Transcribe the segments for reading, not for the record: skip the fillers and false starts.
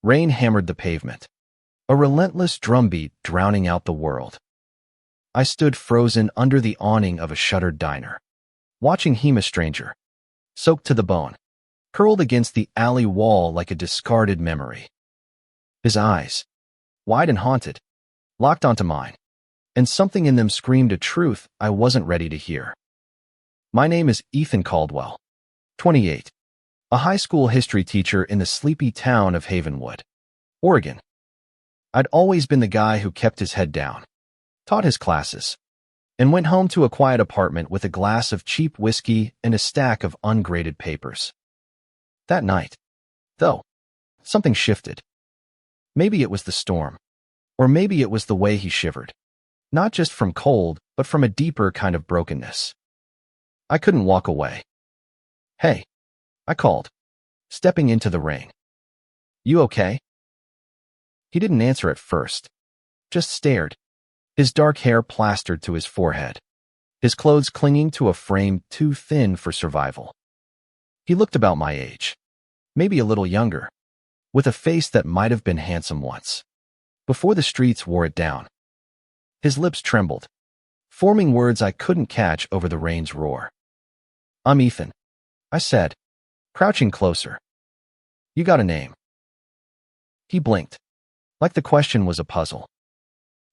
Rain hammered the pavement, a relentless drumbeat drowning out the world. I stood frozen under the awning of a shuttered diner, watching him, a stranger, soaked to the bone, curled against the alley wall like a discarded memory. His eyes, wide and haunted, locked onto mine, and something in them screamed a truth I wasn't ready to hear. My name is Ethan Caldwell, 28, a high school history teacher in the sleepy town of Havenwood, Oregon. I'd always been the guy who kept his head down, taught his classes, and went home to a quiet apartment with a glass of cheap whiskey and a stack of ungraded papers. That night, though, something shifted. Maybe it was the storm, or maybe it was the way he shivered, not just from cold, but from a deeper kind of brokenness. I couldn't walk away. "Hey," I called, stepping into the rain. "You okay?" He didn't answer at first, just stared, his dark hair plastered to his forehead, his clothes clinging to a frame too thin for survival. He looked about my age, maybe a little younger, with a face that might have been handsome once, before the streets wore it down. His lips trembled, forming words I couldn't catch over the rain's roar. "I'm Ethan," I said, crouching closer. "You got a name?" He blinked, like the question was a puzzle.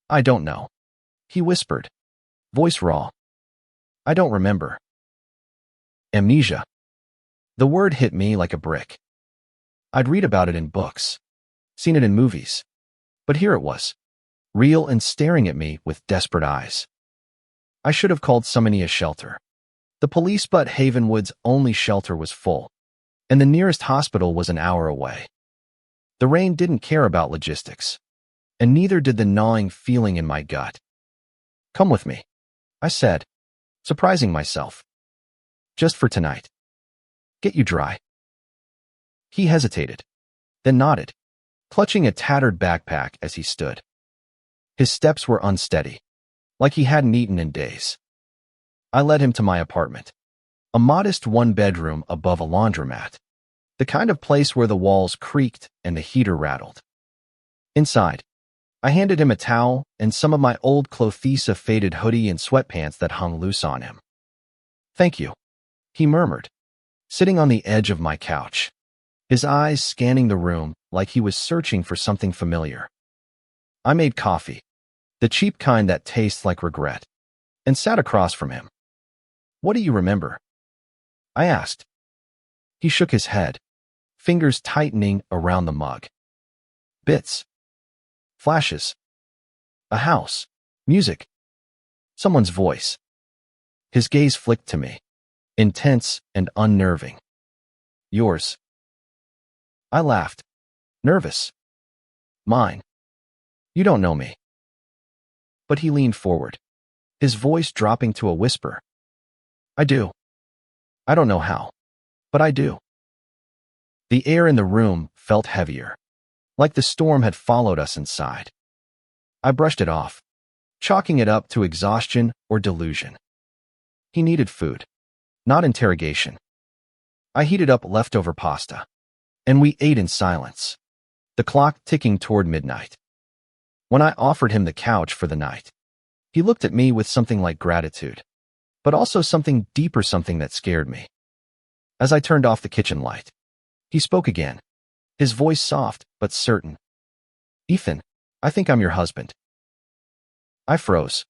"I don't know," he whispered, voice raw. "I don't remember." Amnesia. The word hit me like a brick. I'd read about it in books, seen it in movies, but here it was, real and staring at me with desperate eyes. I should have called somebody a shelter. The police, but Havenwood's only shelter was full, and the nearest hospital was an hour away. The rain didn't care about logistics, and neither did the gnawing feeling in my gut. "Come with me," I said, surprising myself. "Just for tonight. Get you dry." He hesitated, then nodded, clutching a tattered backpack as he stood. His steps were unsteady, like he hadn't eaten in days. I led him to my apartment, a modest one-bedroom above a laundromat, the kind of place where the walls creaked and the heater rattled. Inside, I handed him a towel and some of my old clothes, a faded hoodie and sweatpants that hung loose on him. "Thank you," he murmured, sitting on the edge of my couch, his eyes scanning the room like he was searching for something familiar. I made coffee, the cheap kind that tastes like regret, and sat across from him. "What do you remember?" I asked. He shook his head, fingers tightening around the mug. "Bits. Flashes. A house. Music. Someone's voice." His gaze flicked to me, intense and unnerving. "Yours." I laughed, nervous. "Mine. You don't know me." But he leaned forward, his voice dropping to a whisper. "I do. I don't know how, but I do." The air in the room felt heavier, like the storm had followed us inside. I brushed it off, chalking it up to exhaustion or delusion. He needed food, not interrogation. I heated up leftover pasta, and we ate in silence, the clock ticking toward midnight. When I offered him the couch for the night, he looked at me with something like gratitude, but also something deeper, something that scared me. As I turned off the kitchen light, he spoke again, his voice soft but certain. "Ethan, I think I'm your husband." I froze,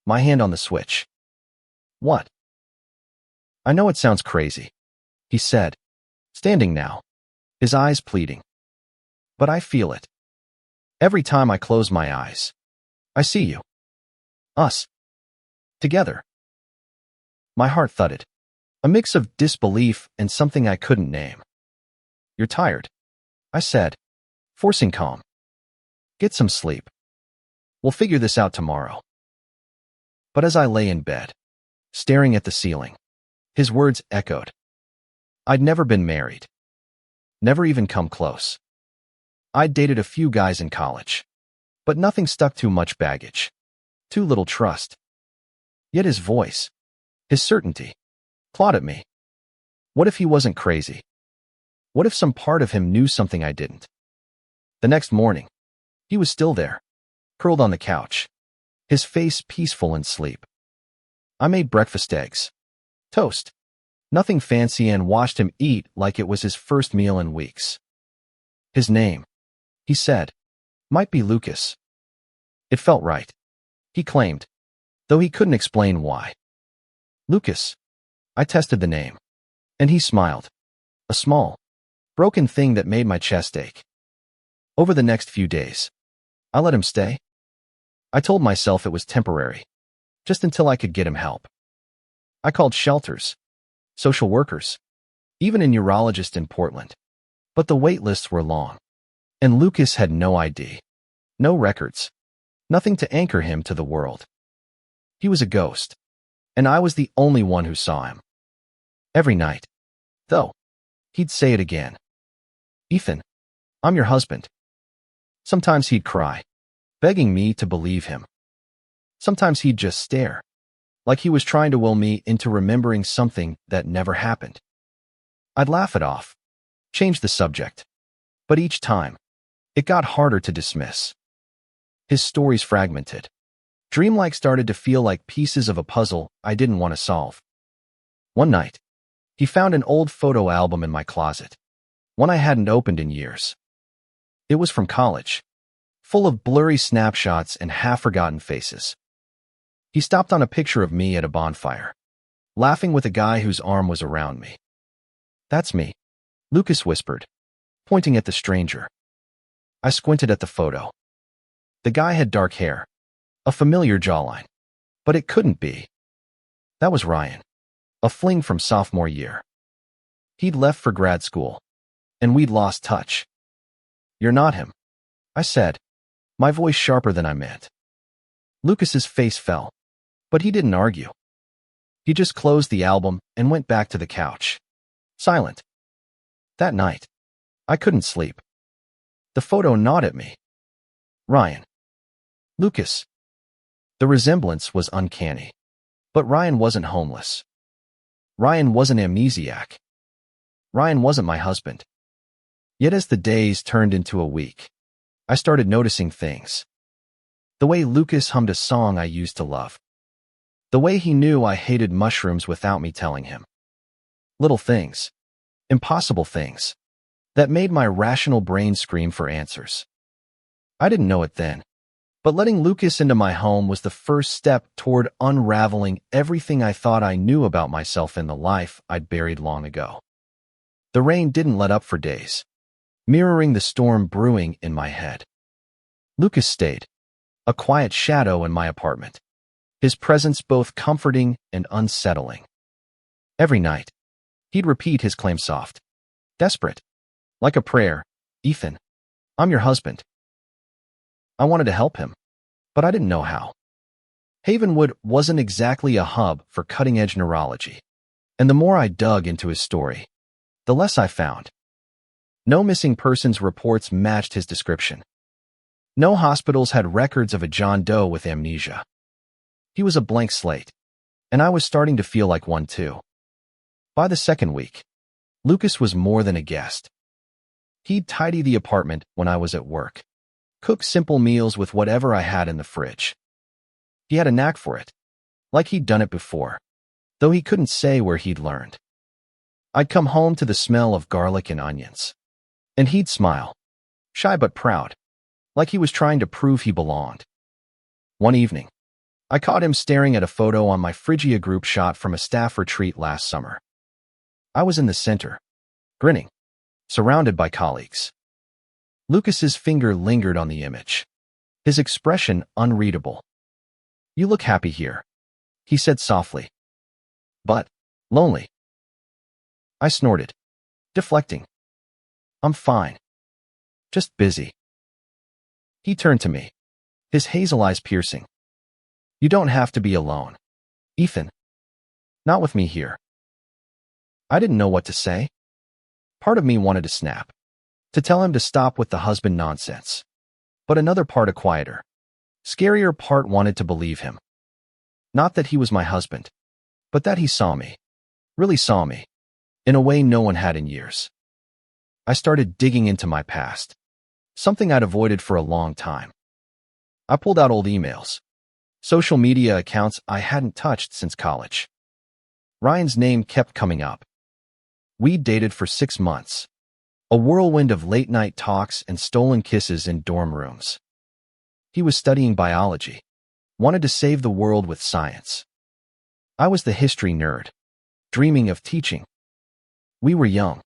my hand on the switch. "What?" "I know it sounds crazy," he said, standing now, his eyes pleading. "But I feel it. Every time I close my eyes, I see you. Us. Together." My heart thudded, a mix of disbelief and something I couldn't name. "You're tired," I said, forcing calm. "Get some sleep. We'll figure this out tomorrow." But as I lay in bed, staring at the ceiling, his words echoed. I'd never been married. Never even come close. I'd dated a few guys in college, but nothing stuck, too much baggage, too little trust. Yet his voice, his certainty, clawed at me. What if he wasn't crazy? What if some part of him knew something I didn't? The next morning, he was still there, curled on the couch, his face peaceful in sleep. I made breakfast eggs, toast, nothing fancy, and watched him eat like it was his first meal in weeks. His name, he said, might be Lucas. It felt right, he claimed, though he couldn't explain why. Lucas. I tested the name, and he smiled. A small, broken thing that made my chest ache. Over the next few days, I let him stay. I told myself it was temporary, just until I could get him help. I called shelters, social workers, even a neurologist in Portland. But the wait lists were long, and Lucas had no ID, no records, nothing to anchor him to the world. He was a ghost, and I was the only one who saw him. Every night, though, he'd say it again. Ethan, I'm your husband. Sometimes he'd cry, begging me to believe him. Sometimes he'd just stare, like he was trying to will me into remembering something that never happened. I'd laugh it off, change the subject, but each time, it got harder to dismiss. His stories fragmented. Dreamlike started to feel like pieces of a puzzle I didn't want to solve. One night, he found an old photo album in my closet, one I hadn't opened in years. It was from college, full of blurry snapshots and half-forgotten faces. He stopped on a picture of me at a bonfire, laughing with a guy whose arm was around me. That's me, Lucas whispered, pointing at the stranger. I squinted at the photo. The guy had dark hair, a familiar jawline, but it couldn't be. That was Ryan, a fling from sophomore year. He'd left for grad school, and we'd lost touch. You're not him, I said, my voice sharper than I meant. Lucas's face fell, but he didn't argue. He just closed the album and went back to the couch, silent. That night, I couldn't sleep. The photo gnawed at me. Ryan. Lucas. The resemblance was uncanny. But Ryan wasn't homeless. Ryan wasn't amnesiac. Ryan wasn't my husband. Yet as the days turned into a week, I started noticing things. The way Lucas hummed a song I used to love. The way he knew I hated mushrooms without me telling him. Little things. Impossible things. That made my rational brain scream for answers. I didn't know it then, but letting Lucas into my home was the first step toward unraveling everything I thought I knew about myself in the life I'd buried long ago. The rain didn't let up for days, mirroring the storm brewing in my head. Lucas stayed, a quiet shadow in my apartment, his presence both comforting and unsettling. Every night, he'd repeat his claim soft, desperate, like a prayer. Ethan, I'm your husband. I wanted to help him, but I didn't know how. Havenwood wasn't exactly a hub for cutting-edge neurology, and the more I dug into his story, the less I found. No missing persons reports matched his description. No hospitals had records of a John Doe with amnesia. He was a blank slate, and I was starting to feel like one too. By the second week, Lucas was more than a guest. He'd tidy the apartment when I was at work, cook simple meals with whatever I had in the fridge. He had a knack for it, like he'd done it before, though he couldn't say where he'd learned. I'd come home to the smell of garlic and onions, and he'd smile, shy but proud, like he was trying to prove he belonged. One evening, I caught him staring at a photo on my Phrygia group shot from a staff retreat last summer. I was in the center, grinning, surrounded by colleagues. Lucas's finger lingered on the image, his expression unreadable. You look happy here, he said softly. But lonely. I snorted, deflecting. I'm fine. Just busy. He turned to me, his hazel eyes piercing. You don't have to be alone, Ethan. Not with me here. I didn't know what to say. Part of me wanted to snap, to tell him to stop with the husband nonsense. But another part, a quieter, scarier part, wanted to believe him. Not that he was my husband, but that he saw me, really saw me, in a way no one had in years. I started digging into my past, something I'd avoided for a long time. I pulled out old emails, social media accounts I hadn't touched since college. Ryan's name kept coming up. We'd dated for 6 months. A whirlwind of late-night talks and stolen kisses in dorm rooms. He was studying biology, wanted to save the world with science. I was the history nerd, dreaming of teaching. We were young,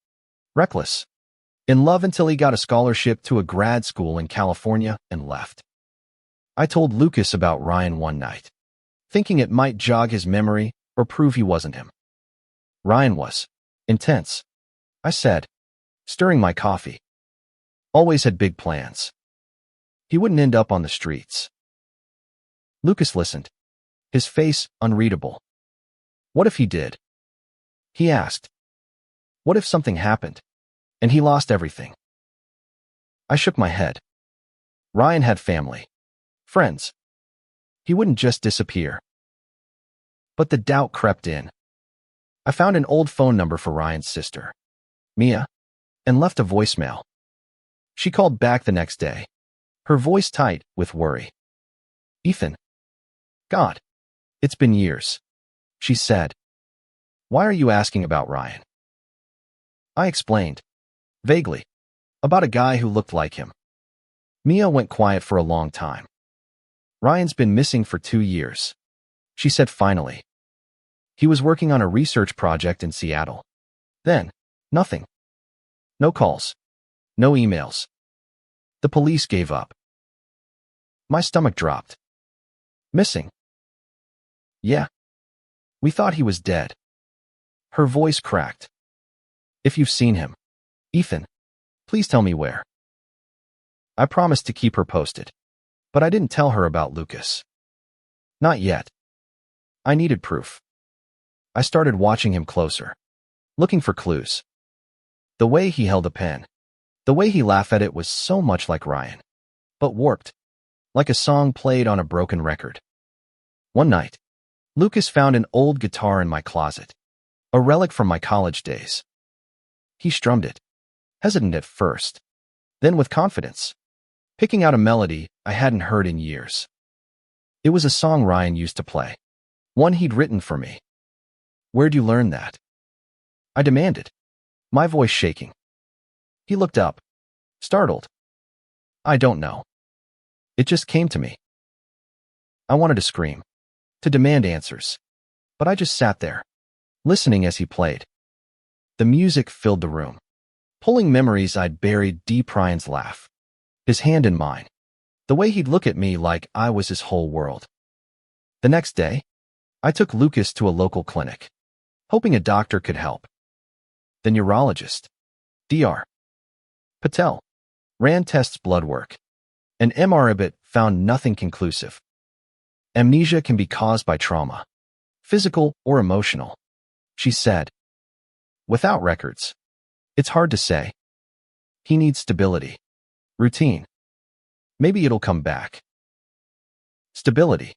reckless, in love until he got a scholarship to a grad school in California and left. I told Lucas about Ryan one night, thinking it might jog his memory or prove he wasn't him. Ryan was intense, I said, stirring my coffee. Always had big plans. He wouldn't end up on the streets. Lucas listened, his face unreadable. What if he did? He asked. What if something happened, and he lost everything? I shook my head. Ryan had family, friends. He wouldn't just disappear. But the doubt crept in. I found an old phone number for Ryan's sister, Mia, and left a voicemail. She called back the next day, her voice tight with worry. Ethan. God, it's been years, she said. Why are you asking about Ryan? I explained, vaguely, about a guy who looked like him. Mia went quiet for a long time. Ryan's been missing for 2 years, she said finally. He was working on a research project in Seattle. Then, nothing. No calls. No emails. The police gave up. My stomach dropped. Missing. Yeah. We thought he was dead. Her voice cracked. If you've seen him, Ethan, please tell me where. I promised to keep her posted, but I didn't tell her about Lucas. Not yet. I needed proof. I started watching him closer, looking for clues. The way he held a pen, the way he laughed at it was so much like Ryan, but warped, like a song played on a broken record. One night, Lucas found an old guitar in my closet, a relic from my college days. He strummed it, hesitant at first, then with confidence, picking out a melody I hadn't heard in years. It was a song Ryan used to play, one he'd written for me. Where'd you learn that? I demanded, my voice shaking. He looked up, startled. I don't know. It just came to me. I wanted to scream, to demand answers, but I just sat there, listening as he played. The music filled the room, pulling memories I'd buried deep. Ryan's laugh, his hand in mine, the way he'd look at me like I was his whole world. The next day, I took Lucas to a local clinic, hoping a doctor could help. The neurologist, Dr. Patel, ran tests, blood work. An MRI found nothing conclusive. Amnesia can be caused by trauma, physical or emotional, she said. Without records, it's hard to say. He needs stability, routine. Maybe it'll come back. Stability,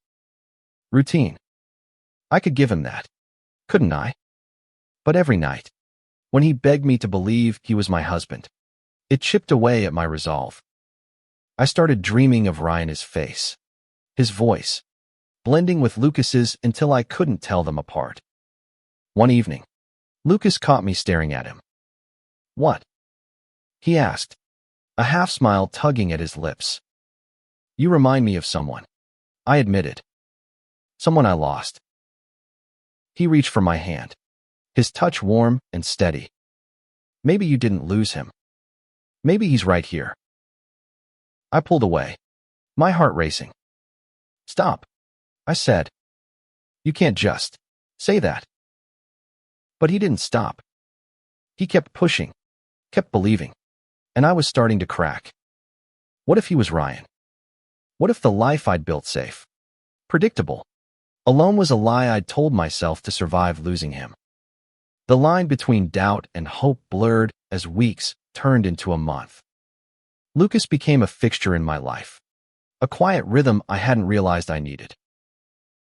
routine. I could give him that, couldn't I? But every night, when he begged me to believe he was my husband, it chipped away at my resolve. I started dreaming of Ryan's face, his voice, blending with Lucas's until I couldn't tell them apart. One evening, Lucas caught me staring at him. What? He asked, a half-smile tugging at his lips. You remind me of someone, I admitted. Someone I lost. He reached for my hand, his touch warm and steady. Maybe you didn't lose him. Maybe he's right here. I pulled away, my heart racing. Stop, I said. You can't just say that. But he didn't stop. He kept pushing, kept believing, and I was starting to crack. What if he was Ryan? What if the life I'd built safe, predictable, alone was a lie I'd told myself to survive losing him? The line between doubt and hope blurred as weeks turned into a month. Lucas became a fixture in my life, a quiet rhythm I hadn't realized I needed.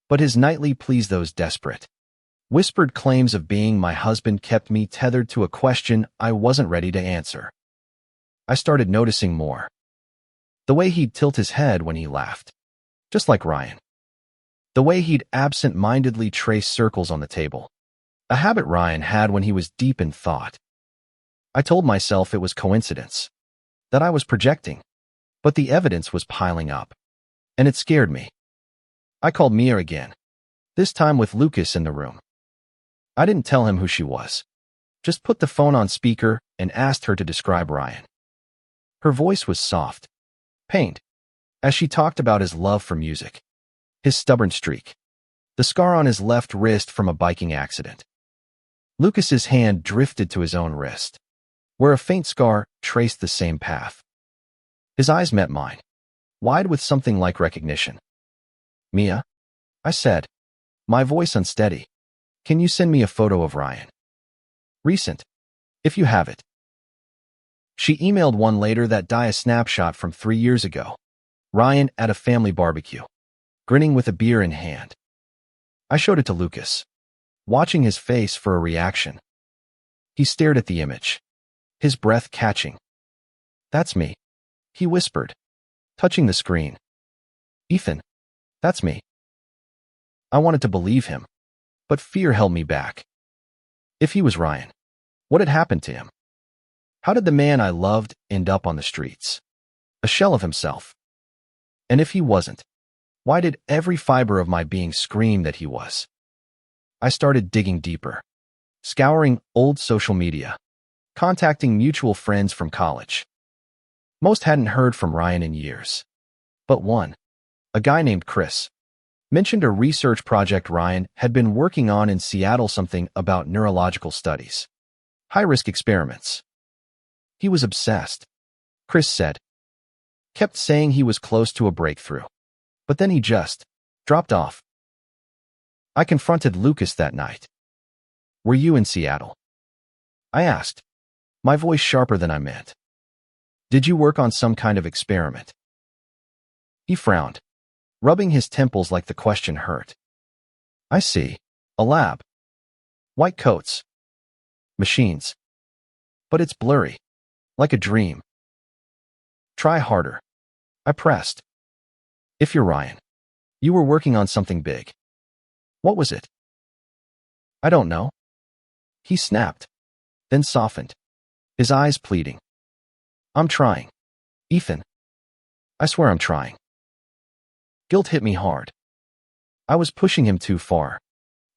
But his nightly pleas, those desperate, whispered claims of being my husband, kept me tethered to a question I wasn't ready to answer. I started noticing more, The way he'd tilt his head when he laughed. Just like Ryan. The way he'd absent-mindedly trace circles on the table. A habit Ryan had when he was deep in thought. I told myself it was coincidence. That I was projecting. But the evidence was piling up. And it scared me. I called Mia again. This time with Lucas in the room. I didn't tell him who she was. Just put the phone on speaker and asked her to describe Ryan. Her voice was soft, pained, as she talked about his love for music, his stubborn streak, the scar on his left wrist from a biking accident. Lucas's hand drifted to his own wrist, where a faint scar traced the same path. His eyes met mine, wide with something like recognition. Mia, I said, my voice unsteady. Can you send me a photo of Ryan? Recent, if you have it. She emailed one later that a snapshot from 3 years ago. Ryan at a family barbecue, grinning with a beer in hand. I showed it to Lucas, watching his face for a reaction. He stared at the image, his breath catching. That's me, he whispered, touching the screen. Ethan, that's me. I wanted to believe him, but fear held me back. If he was Ryan, what had happened to him? How did the man I loved end up on the streets? A shell of himself. And if he wasn't, why did every fiber of my being scream that he was? I started digging deeper, scouring old social media, contacting mutual friends from college. Most hadn't heard from Ryan in years. But one, a guy named Chris, mentioned a research project Ryan had been working on in Seattle, something about neurological studies. High-risk experiments. He was obsessed, Chris said. Kept saying he was close to a breakthrough. But then he just dropped off. I confronted Lucas that night. Were you in Seattle? I asked, my voice sharper than I meant. Did you work on some kind of experiment? He frowned, rubbing his temples like the question hurt. I see. A lab. White coats. Machines. But it's blurry. Like a dream. Try harder. I pressed. If you're Ryan, you were working on something big. What was it? I don't know. He snapped, then softened, his eyes pleading. I'm trying. Ethan. I swear I'm trying. Guilt hit me hard. I was pushing him too far,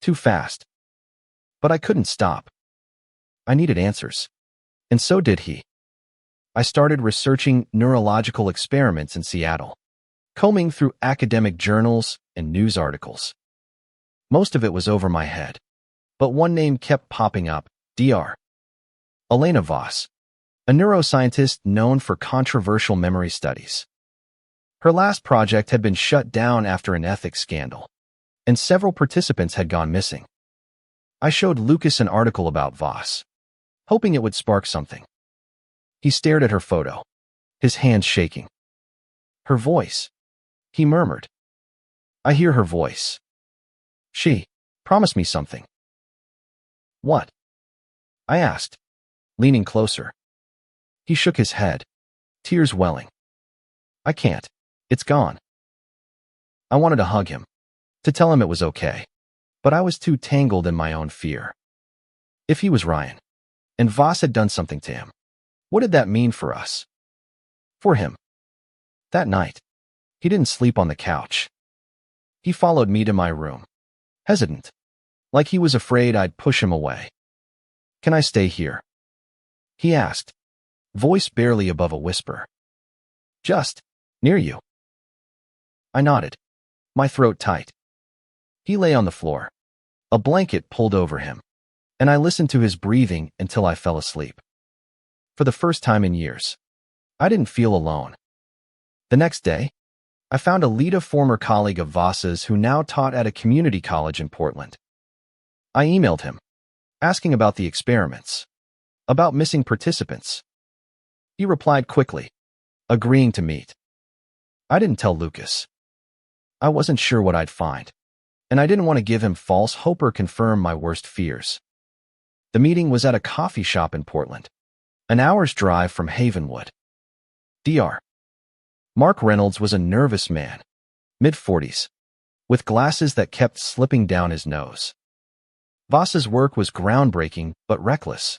too fast. But I couldn't stop. I needed answers. And so did he. I started researching neurological experiments in Seattle, combing through academic journals and news articles. Most of it was over my head, but one name kept popping up, Dr. Elena Voss, a neuroscientist known for controversial memory studies. Her last project had been shut down after an ethics scandal, and several participants had gone missing. I showed Lucas an article about Voss, hoping it would spark something. He stared at her photo, his hands shaking. Her voice, he murmured. I hear her voice. She promised me something. What? I asked, leaning closer. He shook his head, tears welling. I can't. It's gone. I wanted to hug him, to tell him it was okay, but I was too tangled in my own fear. If he was Ryan, and Voss had done something to him, what did that mean for us? For him. That night, he didn't sleep on the couch. He followed me to my room, hesitant, like he was afraid I'd push him away. Can I stay here? He asked, voice barely above a whisper. Just near you. I nodded, my throat tight. He lay on the floor, a blanket pulled over him, and I listened to his breathing until I fell asleep. For the first time in years, I didn't feel alone. The next day, I found a former colleague of Voss's who now taught at a community college in Portland. I emailed him, asking about the experiments, about missing participants. He replied quickly, agreeing to meet. I didn't tell Lucas. I wasn't sure what I'd find, and I didn't want to give him false hope or confirm my worst fears. The meeting was at a coffee shop in Portland, an hour's drive from Havenwood. Dr. Mark Reynolds was a nervous man, mid-40s, with glasses that kept slipping down his nose. Voss's work was groundbreaking but reckless,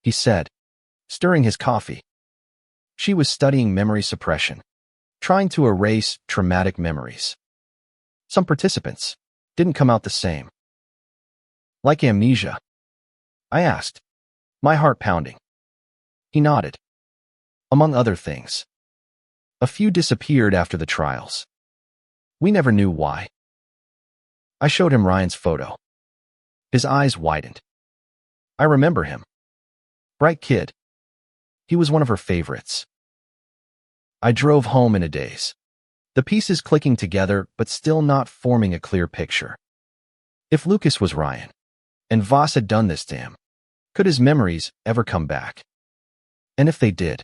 he said, stirring his coffee. She was studying memory suppression, trying to erase traumatic memories. Some participants didn't come out the same. Like amnesia? I asked, my heart pounding. He nodded. Among other things. A few disappeared after the trials. We never knew why. I showed him Ryan's photo. His eyes widened. I remember him. Bright kid. He was one of her favorites. I drove home in a daze, the pieces clicking together but still not forming a clear picture. If Lucas was Ryan, and Voss had done this to him, could his memories ever come back? And if they did,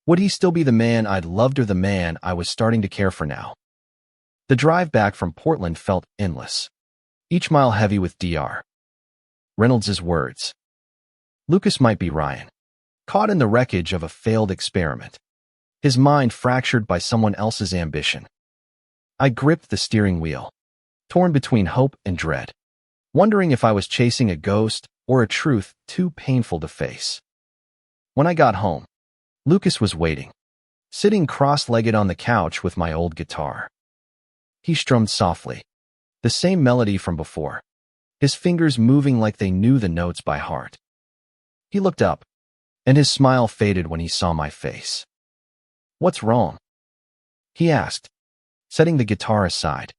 would he still be the man I'd loved or the man I was starting to care for now? The drive back from Portland felt endless, each mile heavy with Dr. Reynolds' words. Lucas might be Ryan, caught in the wreckage of a failed experiment, his mind fractured by someone else's ambition. I gripped the steering wheel, torn between hope and dread, wondering if I was chasing a ghost or a truth too painful to face. When I got home, Lucas was waiting, sitting cross-legged on the couch with my old guitar. He strummed softly, the same melody from before, his fingers moving like they knew the notes by heart. He looked up, and his smile faded when he saw my face. "What's wrong?" he asked, setting the guitar aside.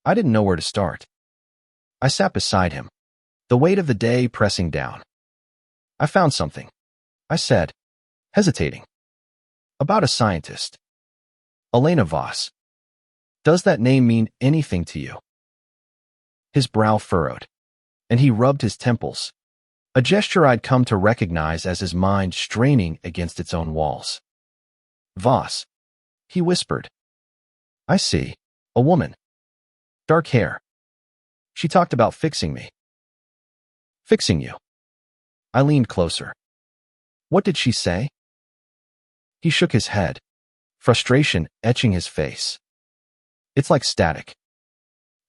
I didn't know where to start. I sat beside him, the weight of the day pressing down. "I found something," I said, hesitating. "About a scientist. Elena Voss. Does that name mean anything to you?" His brow furrowed, and he rubbed his temples, a gesture I'd come to recognize as his mind straining against its own walls. "Voss," he whispered. "I see. A woman. Dark hair. She talked about fixing me." "Fixing you?" I leaned closer. "What did she say?" He shook his head, frustration etching his face. "It's like static.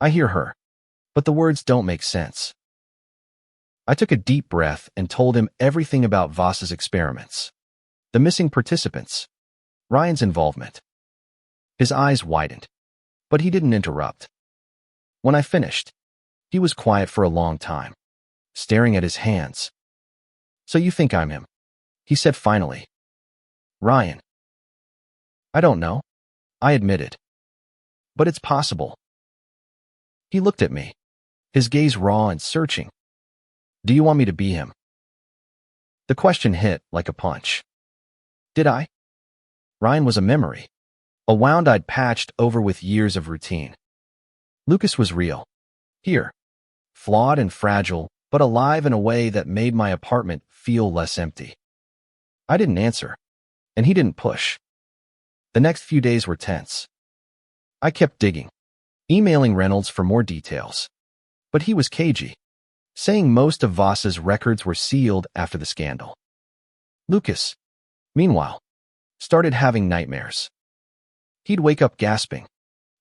I hear her, but the words don't make sense." I took a deep breath and told him everything about Voss's experiments, the missing participants, Ryan's involvement. His eyes widened, but he didn't interrupt. When I finished, he was quiet for a long time, staring at his hands. "So you think I'm him?" he said finally. "Ryan." "I don't know," I admitted. "But it's possible." He looked at me, his gaze raw and searching. "Do you want me to be him?" The question hit like a punch. Did I? Ryan was a memory, a wound I'd patched over with years of routine. Lucas was real, here, flawed and fragile, but alive in a way that made my apartment feel less empty. I didn't answer, and he didn't push. The next few days were tense. I kept digging, emailing Reynolds for more details. But he was cagey, saying most of Voss's records were sealed after the scandal. Lucas, meanwhile, started having nightmares. He'd wake up gasping,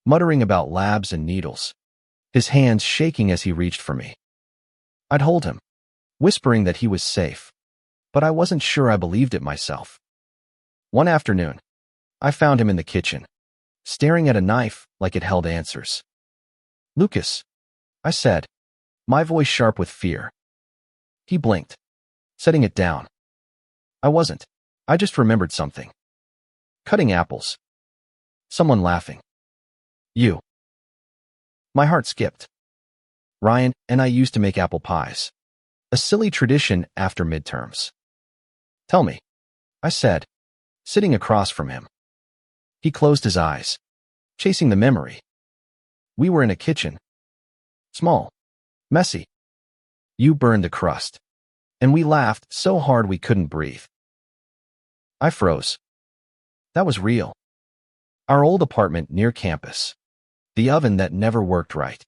muttering about labs and needles, his hands shaking as he reached for me. I'd hold him, whispering that he was safe, but I wasn't sure I believed it myself. One afternoon, I found him in the kitchen, staring at a knife like it held answers. "Lucas," I said, my voice sharp with fear. He blinked, setting it down. "I wasn't. I just remembered something. Cutting apples. Someone laughing. You." My heart skipped. Ryan and I used to make apple pies, a silly tradition after midterms. "Tell me," I said, sitting across from him. He closed his eyes, chasing the memory. "We were in a kitchen. Small. Messy. You burned the crust. And we laughed so hard we couldn't breathe." I froze. That was real. Our old apartment near campus. The oven that never worked right.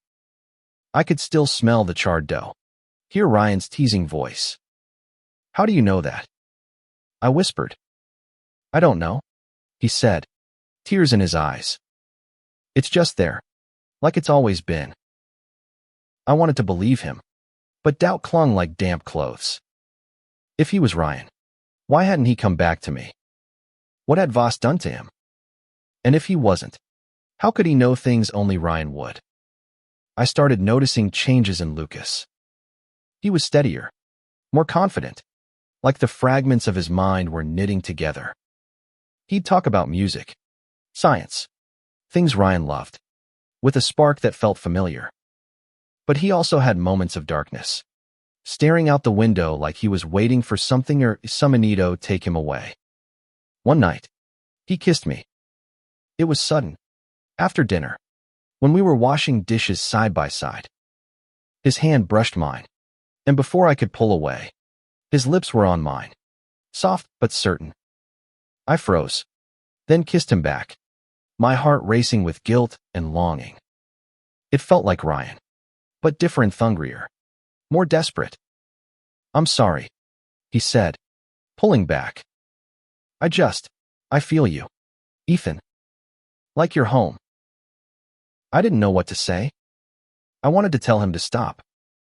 I could still smell the charred dough. Hear Ryan's teasing voice. "How do you know that?" I whispered. "I don't know," he said, tears in his eyes. It's just there, like it's always been. I wanted to believe him, but doubt clung like damp clothes. If he was Ryan, why hadn't he come back to me? What had Voss done to him? And if he wasn't, how could he know things only Ryan would? I started noticing changes in Lucas. He was steadier, more confident, like the fragments of his mind were knitting together. He'd talk about music, science, things Ryan loved, with a spark that felt familiar. But he also had moments of darkness, staring out the window like he was waiting for something or someone to take him away. One night, he kissed me. It was sudden, after dinner, when we were washing dishes side by side. His hand brushed mine, and before I could pull away, his lips were on mine, soft but certain. I froze, then kissed him back, my heart racing with guilt and longing. It felt like Ryan, but different, hungrier, more desperate. I'm sorry, he said, pulling back. I feel you, Ethan. Like you're home. I didn't know what to say. I wanted to tell him to stop,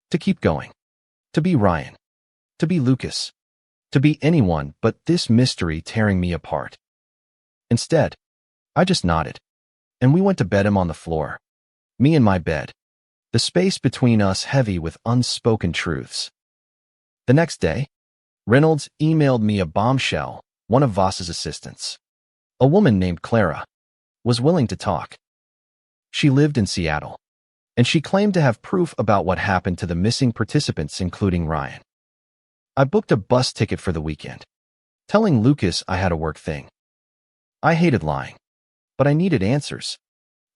to keep going, to be Ryan, to be Lucas, to be anyone but this mystery tearing me apart. Instead, I just nodded, and we went to bed him on the floor, me in my bed, the space between us heavy with unspoken truths. The next day, Reynolds emailed me a bombshell. One of Voss's assistants, a woman named Clara, was willing to talk. She lived in Seattle, and she claimed to have proof about what happened to the missing participants, including Ryan. I booked a bus ticket for the weekend, telling Lucas I had a work thing. I hated lying, but I needed answers,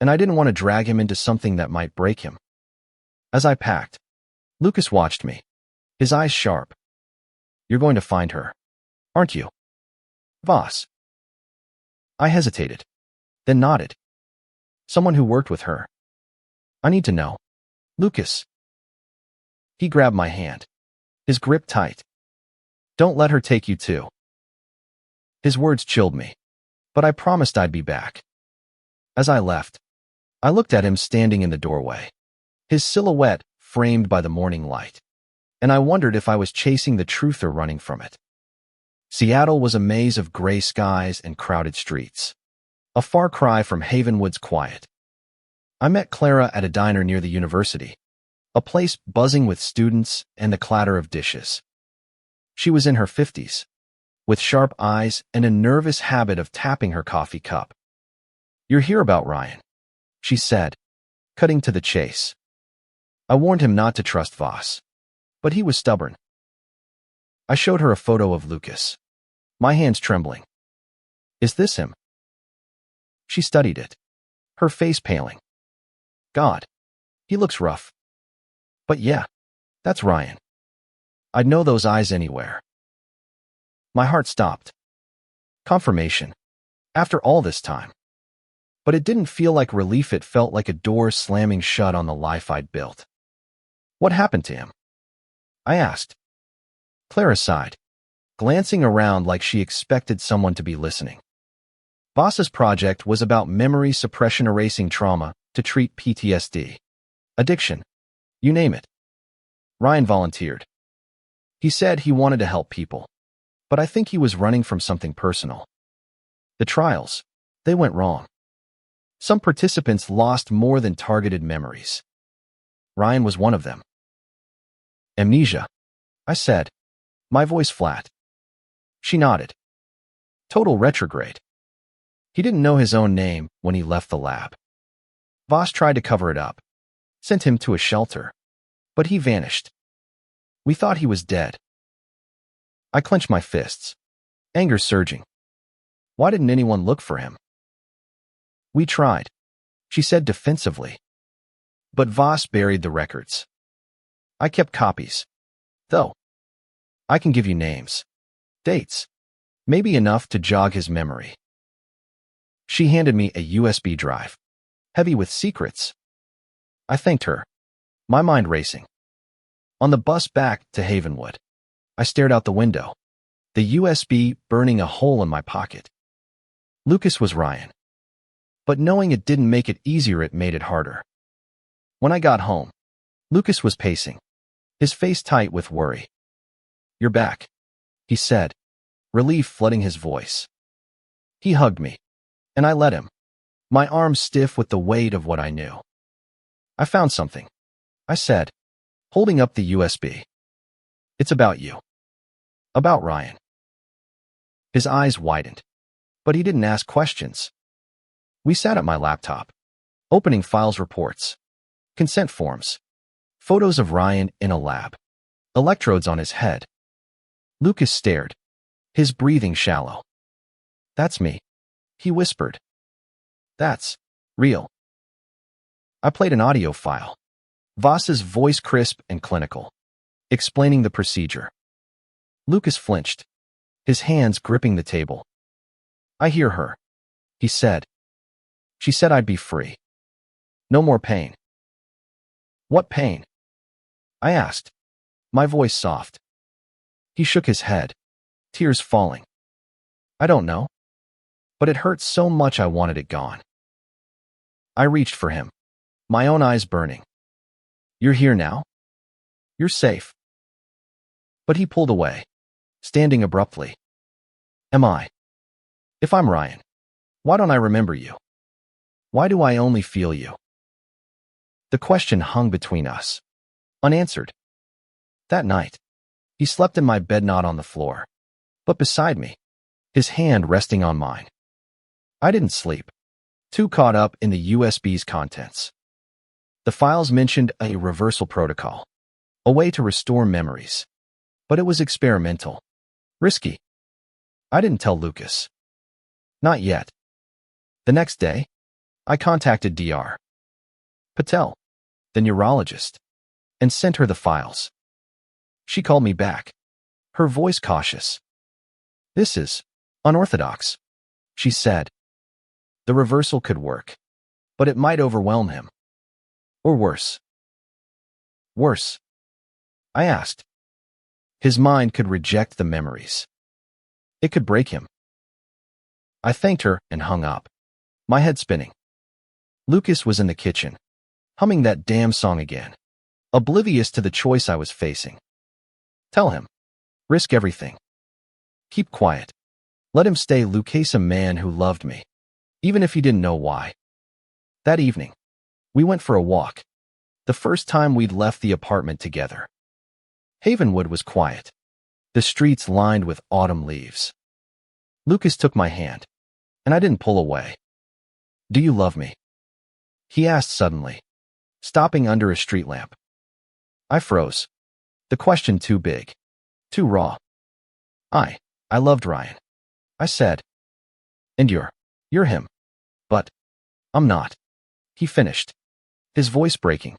and I didn't want to drag him into something that might break him. As I packed, Lucas watched me, his eyes sharp. You're going to find her, aren't you, Voss? I hesitated, then nodded. Someone who worked with her. I need to know. Lucas. He grabbed my hand, his grip tight. Don't let her take you too. His words chilled me, but I promised I'd be back. As I left, I looked at him standing in the doorway, his silhouette framed by the morning light, and I wondered if I was chasing the truth or running from it. Seattle was a maze of gray skies and crowded streets, a far cry from Havenwood's quiet. I met Clara at a diner near the university, a place buzzing with students and the clatter of dishes. She was in her 50s, with sharp eyes and a nervous habit of tapping her coffee cup. You're here about Ryan, she said, cutting to the chase. I warned him not to trust Voss, but he was stubborn. I showed her a photo of Lucas, my hands trembling. Is this him? She studied it, her face paling. God, he looks rough. But yeah, that's Ryan. I'd know those eyes anywhere. My heart stopped. Confirmation, after all this time. But it didn't feel like relief, it felt like a door slamming shut on the life I'd built. What happened to him? I asked. Clara sighed, glancing around like she expected someone to be listening. Voss's project was about memory suppression, erasing trauma to treat PTSD, addiction, you name it. Ryan volunteered. He said he wanted to help people, but I think he was running from something personal. The trials, they went wrong. Some participants lost more than targeted memories. Ryan was one of them. Amnesia, I said, my voice flat. She nodded. Total retrograde. He didn't know his own name when he left the lab. Voss tried to cover it up, sent him to a shelter, but he vanished. We thought he was dead. I clenched my fists, anger surging. Why didn't anyone look for him? We tried, she said defensively. But Voss buried the records. I kept copies, though. I can give you names, dates, maybe enough to jog his memory. She handed me a USB drive, heavy with secrets. I thanked her, my mind racing. On the bus back to Havenwood, I stared out the window, the USB burning a hole in my pocket. Lucas was Ryan, but knowing it didn't make it easier, it made it harder. When I got home, Lucas was pacing, his face tight with worry. "You're back," he said, relief flooding his voice. He hugged me, and I let him, my arms stiff with the weight of what I knew. "I found something," I said, holding up the USB. "It's about you. About Ryan." His eyes widened, but he didn't ask questions. We sat at my laptop, opening files, reports, consent forms, photos of Ryan in a lab, electrodes on his head. Lucas stared, his breathing shallow. "That's me," he whispered. "That's real." I played an audio file, Voss's voice crisp and clinical, explaining the procedure. Lucas flinched, his hands gripping the table. "I hear her," he said. "She said I'd be free. No more pain." "What pain?" I asked, my voice soft. He shook his head, tears falling. "I don't know. But it hurt so much I wanted it gone." I reached for him, my own eyes burning. "You're here now? You're safe." But he pulled away, standing abruptly. "Am I? If I'm Ryan, why don't I remember you? Why do I only feel you?" The question hung between us, unanswered. That night, he slept in my bed, not on the floor, but beside me, his hand resting on mine. I didn't sleep, too caught up in the USB's contents. The files mentioned a reversal protocol, a way to restore memories. But it was experimental, risky. I didn't tell Lucas. Not yet. The next day, I contacted Dr. Patel, the neurologist, and sent her the files. She called me back, her voice cautious. "This is unorthodox," she said. "The reversal could work, but it might overwhelm him. Or worse." "Worse?" I asked. "His mind could reject the memories. It could break him." I thanked her and hung up, my head spinning. Lucas was in the kitchen, humming that damn song again, oblivious to the choice I was facing. Tell him. Risk everything. Keep quiet. Let him stay Lucas, a man who loved me, even if he didn't know why. That evening, we went for a walk, the first time we'd left the apartment together. Havenwood was quiet, the streets lined with autumn leaves. Lucas took my hand, and I didn't pull away. "Do you love me?" he asked suddenly, stopping under a street lamp. I froze. The question too big, too raw. I loved Ryan," I said. "And you're him. But I'm not," he finished, his voice breaking.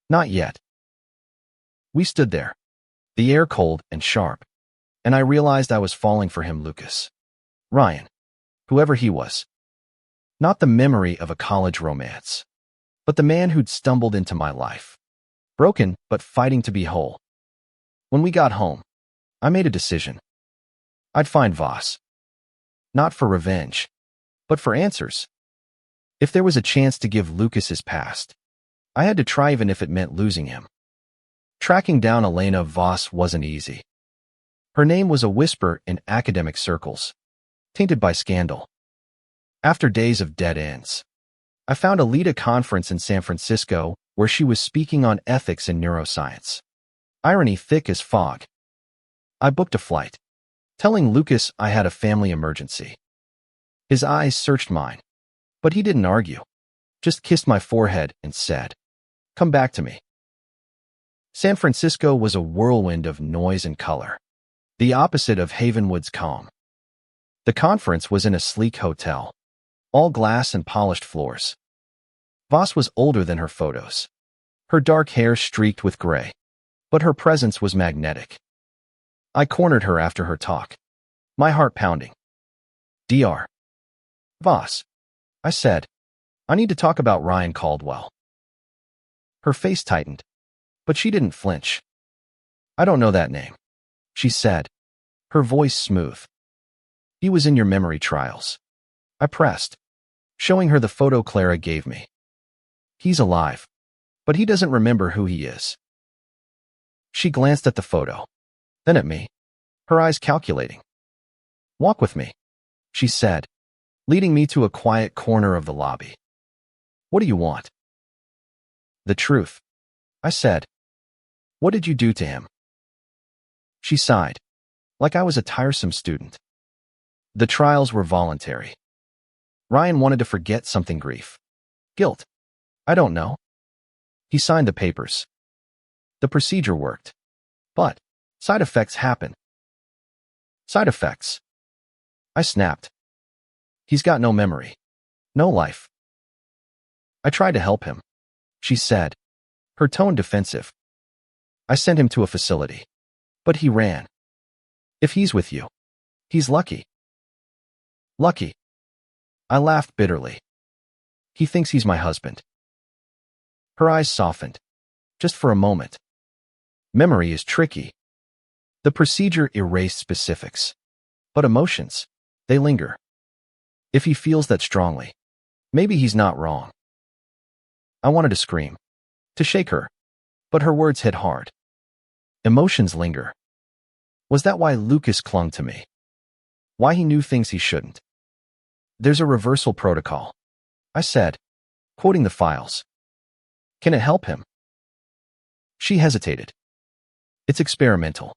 "Not yet." We stood there, the air cold and sharp, and I realized I was falling for him, Lucas. Ryan, whoever he was. Not the memory of a college romance, but the man who'd stumbled into my life, broken but fighting to be whole. When we got home, I made a decision. I'd find Voss. Not for revenge, but for answers. If there was a chance to give Lucas his past, I had to try, even if it meant losing him. Tracking down Elena Voss wasn't easy. Her name was a whisper in academic circles, tainted by scandal. After days of dead ends, I found a LEDA conference in San Francisco where she was speaking on ethics in neuroscience. Irony thick as fog. I booked a flight, telling Lucas I had a family emergency. His eyes searched mine, but he didn't argue, just kissed my forehead and said, "Come back to me." San Francisco was a whirlwind of noise and color, the opposite of Havenwood's calm. The conference was in a sleek hotel, all glass and polished floors. Voss was older than her photos, her dark hair streaked with gray, but her presence was magnetic. I cornered her after her talk, my heart pounding. "Dr. Voss," I said, "I need to talk about Ryan Caldwell." Her face tightened, but she didn't flinch. "I don't know that name," she said, her voice smooth. "He was in your memory trials." I pressed. showing her the photo Clara gave me. He's alive, but he doesn't remember who he is. She glanced at the photo, then at me, her eyes calculating. Walk with me, she said, leading me to a quiet corner of the lobby. What do you want? The truth, I said. What did you do to him? She sighed, like I was a tiresome student. The trials were voluntary. Ryan wanted to forget something grief. Guilt. I don't know. He signed the papers. The procedure worked. But side effects happen. Side effects. I snapped. He's got no memory. No life. I tried to help him, she said, her tone defensive. I sent him to a facility. But he ran. If he's with you, he's lucky. Lucky. I laughed bitterly. He thinks he's my husband. Her eyes softened, just for a moment. Memory is tricky. The procedure erased specifics. But emotions, they linger. If he feels that strongly, maybe he's not wrong. I wanted to scream, to shake her, but her words hit hard. Emotions linger. Was that why Lucas clung to me? Why he knew things he shouldn't? There's a reversal protocol, I said, quoting the files. Can it help him? She hesitated. It's experimental.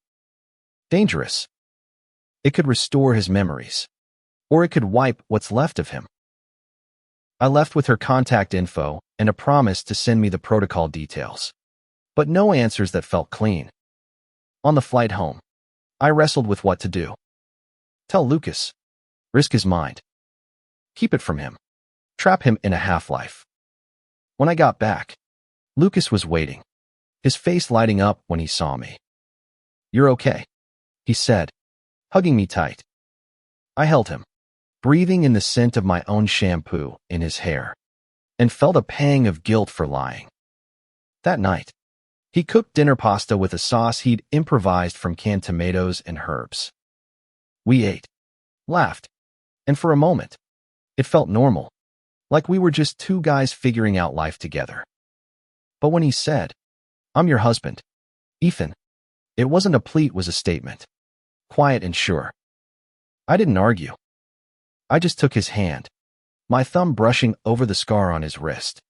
Dangerous. It could restore his memories, or it could wipe what's left of him. I left with her contact info and a promise to send me the protocol details, but no answers that felt clean. On the flight home, I wrestled with what to do. Tell Lucas. Risk his mind. Keep it from him. Trap him in a half-life. When I got back, Lucas was waiting, his face lighting up when he saw me. You're okay, he said, hugging me tight. I held him, breathing in the scent of my own shampoo in his hair, and felt a pang of guilt for lying. That night, he cooked dinner pasta with a sauce he'd improvised from canned tomatoes and herbs. We ate, laughed, and for a moment, it felt normal, like we were just two guys figuring out life together. But when he said, I'm your husband, Ethan, it wasn't a plea, it was a statement. Quiet and sure. I didn't argue. I just took his hand, my thumb brushing over the scar on his wrist.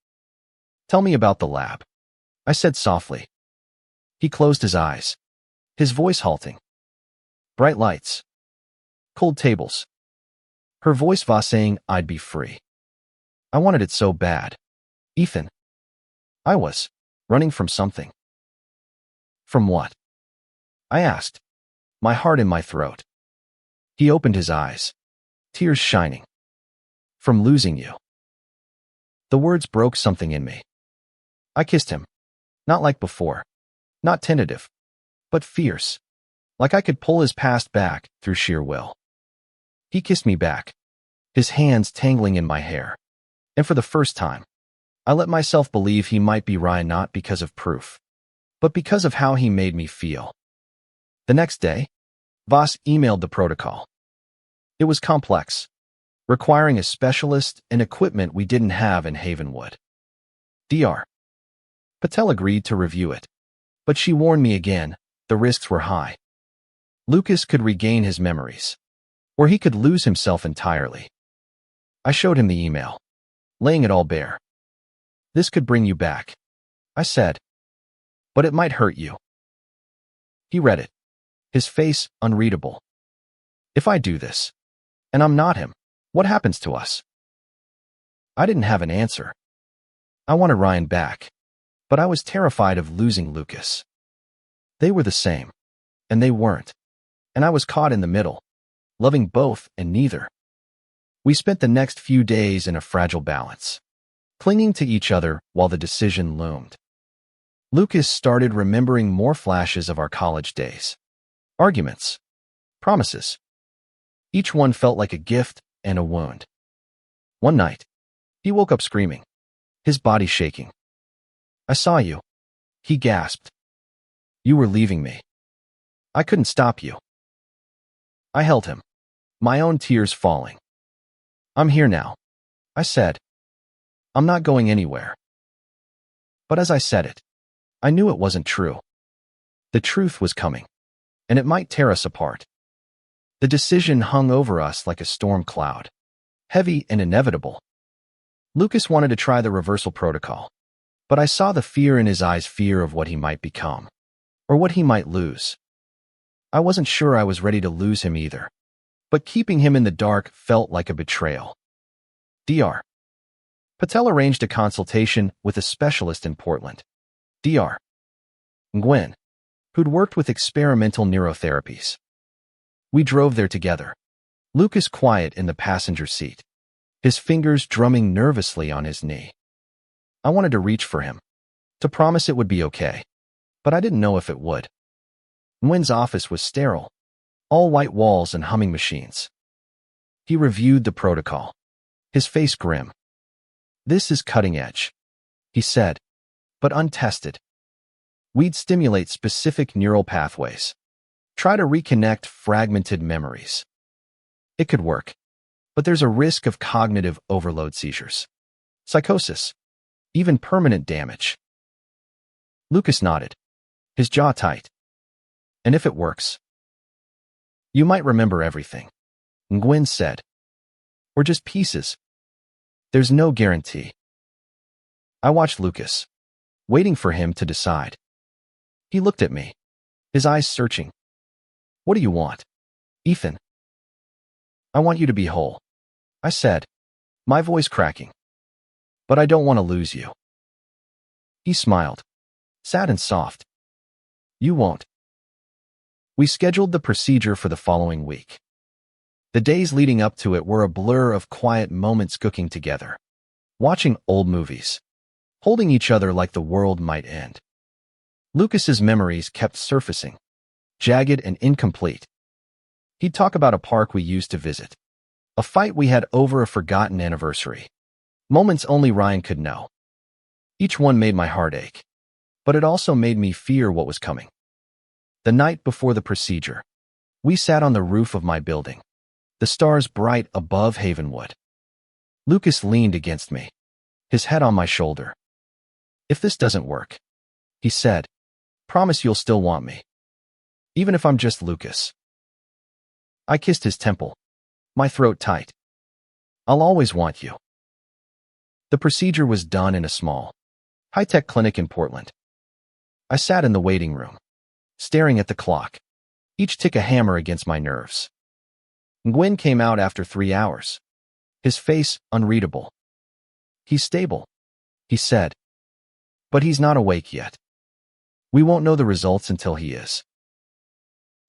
Tell me about the lab, I said softly. He closed his eyes, his voice halting. Bright lights. Cold tables. Her voice Voss saying I'd be free. I wanted it so bad. Ethan. I was running from something. From what? I asked, my heart in my throat. He opened his eyes, tears shining. From losing you. The words broke something in me. I kissed him, not like before, not tentative, but fierce, like I could pull his past back through sheer will. He kissed me back, his hands tangling in my hair, and for the first time, I let myself believe he might be Ryan not because of proof, but because of how he made me feel. The next day, Voss emailed the protocol. It was complex, requiring a specialist and equipment we didn't have in Havenwood. Dr. Patel agreed to review it, but she warned me again, the risks were high. Lucas could regain his memories, or he could lose himself entirely. I showed him the email, laying it all bare. This could bring you back, I said, but it might hurt you. He read it, his face unreadable. If I do this, and I'm not him, what happens to us? I didn't have an answer. I wanted Ryan back, but I was terrified of losing Lucas. They were the same, and they weren't, and I was caught in the middle, loving both and neither. We spent the next few days in a fragile balance, clinging to each other while the decision loomed. Lucas started remembering more flashes of our college days. Arguments. Promises. Each one felt like a gift and a wound. One night, he woke up screaming, his body shaking. I saw you, he gasped. You were leaving me. I couldn't stop you. I held him, my own tears falling. I'm here now, I said. I'm not going anywhere. But as I said it, I knew it wasn't true. The truth was coming, and it might tear us apart. The decision hung over us like a storm cloud, heavy and inevitable. Lucas wanted to try the reversal protocol, but I saw the fear in his eyes, fear of what he might become, or what he might lose. I wasn't sure I was ready to lose him either, but keeping him in the dark felt like a betrayal. Dr. Patel arranged a consultation with a specialist in Portland. Dr. Gwen, who'd worked with experimental neurotherapies. We drove there together, Lucas quiet in the passenger seat, his fingers drumming nervously on his knee. I wanted to reach for him, to promise it would be okay, but I didn't know if it would. Gwen's office was sterile, all white walls and humming machines. He reviewed the protocol, his face grim. This is cutting edge, he said, but untested. We'd stimulate specific neural pathways, try to reconnect fragmented memories. It could work, but there's a risk of cognitive overload, seizures, psychosis, even permanent damage. Lucas nodded, his jaw tight. And if it works, you might remember everything, Gwen said. Or just pieces. There's no guarantee. I watched Lucas, waiting for him to decide. He looked at me, his eyes searching. What do you want, Ethan? I want you to be whole, I said, my voice cracking. But I don't want to lose you. He smiled, sad and soft. You won't. We scheduled the procedure for the following week. The days leading up to it were a blur of quiet moments cooking together, watching old movies, holding each other like the world might end. Lucas's memories kept surfacing, jagged and incomplete. He'd talk about a park we used to visit, a fight we had over a forgotten anniversary, moments only Ryan could know. Each one made my heart ache, but it also made me fear what was coming. The night before the procedure, we sat on the roof of my building, the stars bright above Havenwood. Lucas leaned against me, his head on my shoulder. If this doesn't work, he said, promise you'll still want me, even if I'm just Lucas. I kissed his temple, my throat tight. I'll always want you. The procedure was done in a small, high-tech clinic in Portland. I sat in the waiting room, staring at the clock, each tick a hammer against my nerves. Gwen came out after 3 hours, his face unreadable. He's stable, he said, but he's not awake yet. We won't know the results until he is.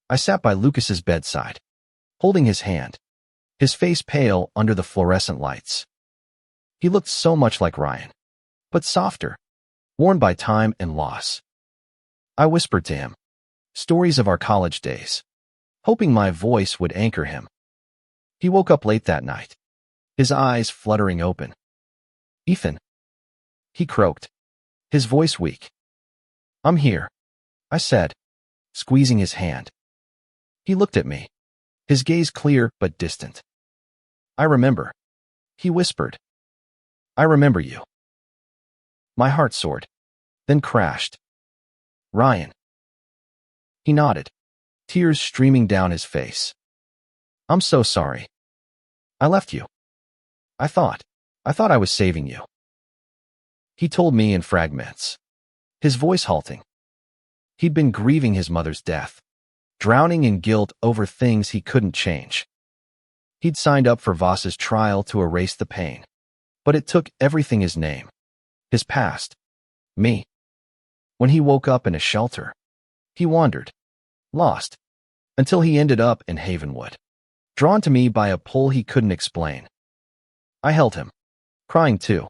I sat by Lucas's bedside, holding his hand, his face pale under the fluorescent lights. He looked so much like Ryan, but softer, worn by time and loss. I whispered to him, stories of our college days, hoping my voice would anchor him. He woke up late that night, his eyes fluttering open. Ethan, he croaked, his voice weak. I'm here, I said, squeezing his hand. He looked at me, his gaze clear but distant. I remember, he whispered. I remember you. My heart soared, then crashed. Ryan. He nodded, tears streaming down his face. I'm so sorry. I left you. I thought I was saving you. He told me in fragments, his voice halting. He'd been grieving his mother's death, drowning in guilt over things he couldn't change. He'd signed up for Voss's trial to erase the pain, but it took everything: his name, his past, me. When he woke up in a shelter, he wandered, lost, until he ended up in Havenwood, drawn to me by a pull he couldn't explain. I held him, crying too,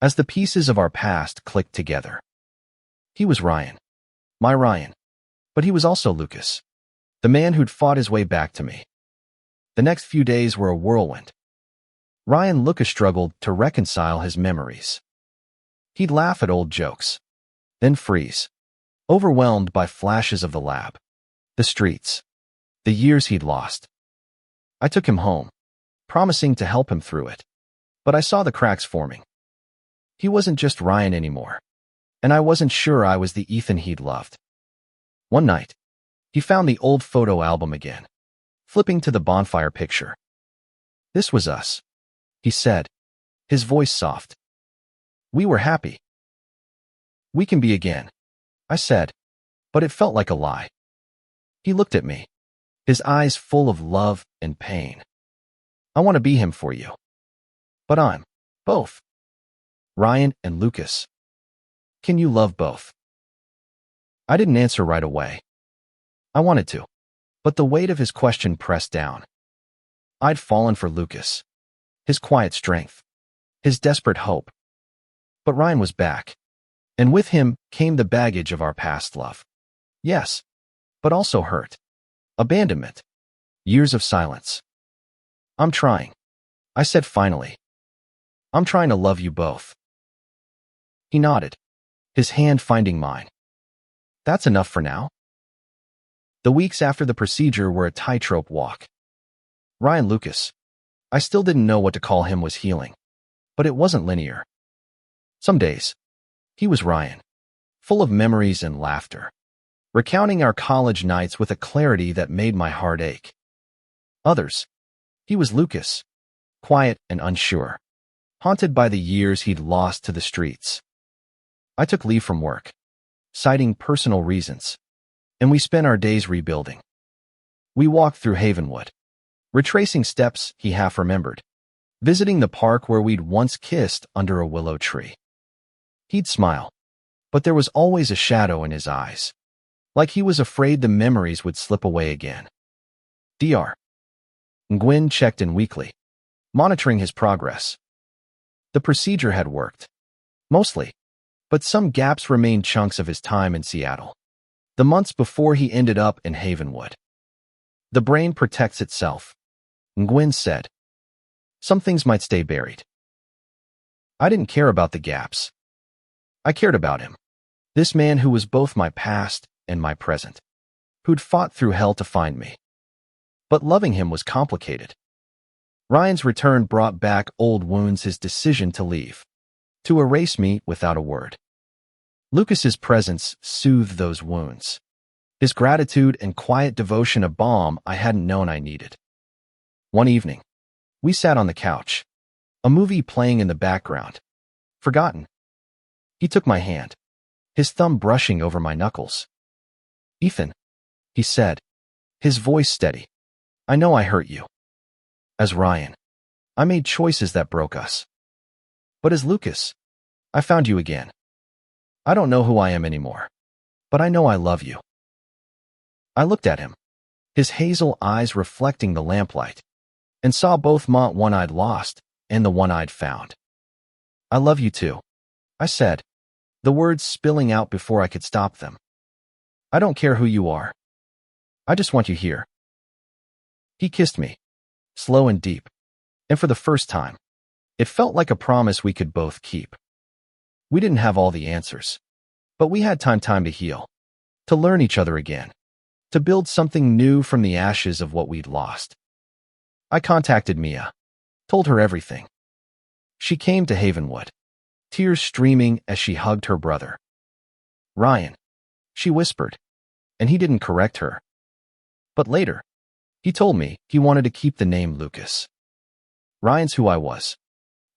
as the pieces of our past clicked together. He was Ryan, my Ryan, but he was also Lucas, the man who'd fought his way back to me. The next few days were a whirlwind. Lucas struggled to reconcile his memories. He'd laugh at old jokes, then freeze, overwhelmed by flashes of the lab, the streets, the years he'd lost. I took him home, promising to help him through it, But I saw the cracks forming. He wasn't just Ryan anymore, and I wasn't sure I was the Ethan he'd loved. One night, he found the old photo album again, flipping to the bonfire picture. "This was us," he said, his voice soft. "We were happy." "We can be again," I said, but it felt like a lie. He looked at me, his eyes full of love and pain. "I want to be him for you. But I'm both Ryan and Lucas. Can you love both?" I didn't answer right away. I wanted to, but the weight of his question pressed down. I'd fallen for Lucas, his quiet strength, his desperate hope. But Ryan was back, and with him came the baggage of our past love. Yes, but also hurt, abandonment, years of silence. "I'm trying," I said finally. "I'm trying to love you both." He nodded, his hand finding mine. "That's enough for now." The weeks after the procedure were a tightrope walk. Ryan Lucas, I still didn't know what to call him, was healing, but it wasn't linear. Some days, he was Ryan, full of memories and laughter, recounting our college nights with a clarity that made my heart ache. Others, he was Lucas, quiet and unsure, haunted by the years he'd lost to the streets. I took leave from work, citing personal reasons, and we spent our days rebuilding. We walked through Havenwood, retracing steps he half remembered, visiting the park where we'd once kissed under a willow tree. He'd smile, but there was always a shadow in his eyes, like he was afraid the memories would slip away again. Dr. Ngwin checked in weekly, monitoring his progress. The procedure had worked, mostly, but some gaps remained. Chunks of his time in Seattle, the months before he ended up in Havenwood. "The brain protects itself," Ngwin said. "Some things might stay buried." I didn't care about the gaps. I cared about him, this man who was both my past and my present, who'd fought through hell to find me. But loving him was complicated. Ryan's return brought back old wounds, his decision to leave, to erase me without a word. Lucas's presence soothed those wounds, his gratitude and quiet devotion a balm I hadn't known I needed. One evening, we sat on the couch, a movie playing in the background, forgotten. He took my hand, his thumb brushing over my knuckles. "Ethan," he said, his voice steady, "I know I hurt you. As Ryan, I made choices that broke us. But as Lucas, I found you again. I don't know who I am anymore, but I know I love you." I looked at him, his hazel eyes reflecting the lamplight, and saw both the one I'd lost and the one I'd found. "I love you too," I said, the words spilling out before I could stop them. "I don't care who you are. I just want you here." He kissed me, slow and deep, and for the first time, it felt like a promise we could both keep. We didn't have all the answers, but we had time to heal, to learn each other again, to build something new from the ashes of what we'd lost. I contacted Mia, told her everything. She came to Havenwood, tears streaming as she hugged her brother. "Ryan," she whispered, and he didn't correct her. But later, he told me he wanted to keep the name Lucas. "Ryan's who I was,"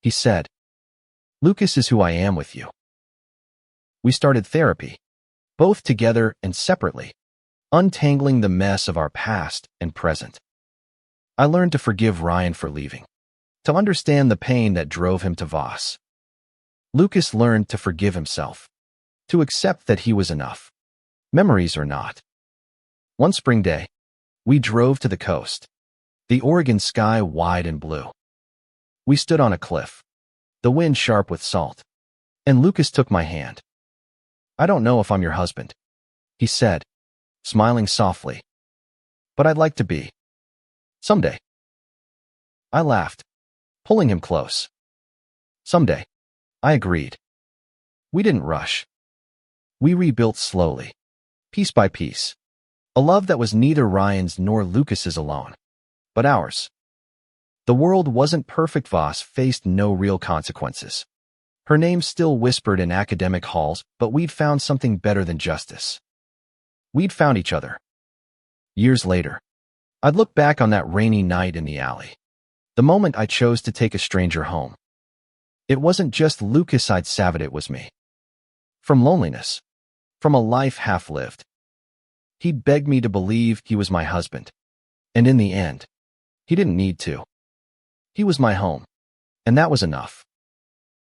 he said. "Lucas is who I am with you." We started therapy, both together and separately, untangling the mess of our past and present. I learned to forgive Ryan for leaving, to understand the pain that drove him to Voss. Lucas learned to forgive himself, to accept that he was enough, memories or not. One spring day, we drove to the coast, the Oregon sky wide and blue. We stood on a cliff, the wind sharp with salt, and Lucas took my hand. "I don't know if I'm your husband," he said, smiling softly, "but I'd like to be. Someday." I laughed, pulling him close. "Someday," I agreed. We didn't rush. We rebuilt slowly, piece by piece, a love that was neither Ryan's nor Lucas's alone, but ours. The world wasn't perfect. Voss faced no real consequences. Her name still whispered in academic halls, but we'd found something better than justice. We'd found each other. Years later, I'd look back on that rainy night in the alley. The moment I chose to take a stranger home. It wasn't just Lucas I'd saved, it was me. From loneliness. From a life half-lived. He begged me to believe he was my husband. And in the end, he didn't need to. He was my home. And that was enough.